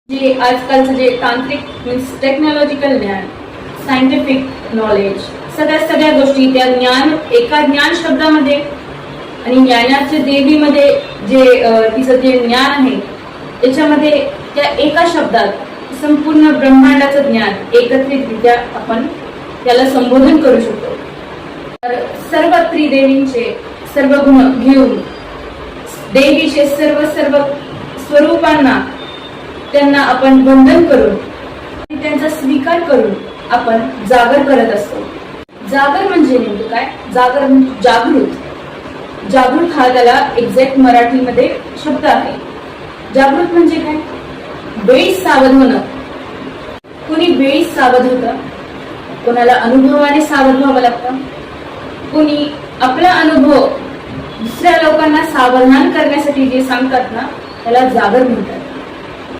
जे आजकालचं जे तांत्रिक मीन्स टेक्नॉलॉजिकल ज्ञान, सायंटिफिक नॉलेज, सगळ्या गोष्टी त्या ज्ञान एका ज्ञान शब्दामध्ये आणि ज्ञानाच्या देवीमध्ये जे तिचं जे ज्ञान आहे त्याच्यामध्ये त्या एका शब्दात संपूर्ण ब्रह्मांडाचं ज्ञान एकत्रितरित्या आपण त्याला संबोधन करू शकतो. तर सर्व त्रिदेवींचे सर्व गुण घेऊन देवीचे सर्व स्वरूपांना त्यांना आपण वंदन करून त्यांचा स्वीकार करून आपण जागर करत असतो. जागर म्हणजे नेमकं काय? जागर म्हणजे जागृत हा त्याला एक्झॅक्ट मराठीमध्ये शब्द आहे. जागृत म्हणजे काय? वेळीच सावध होणं. कोणी वेळीच सावध होतं, कोणाला अनुभवाने सावध व्हावं लागतं, कोणी आपला अनुभव दुसऱ्या लोकांना सावधान करण्यासाठी जे सांगतात ना त्याला जागर म्हणतात.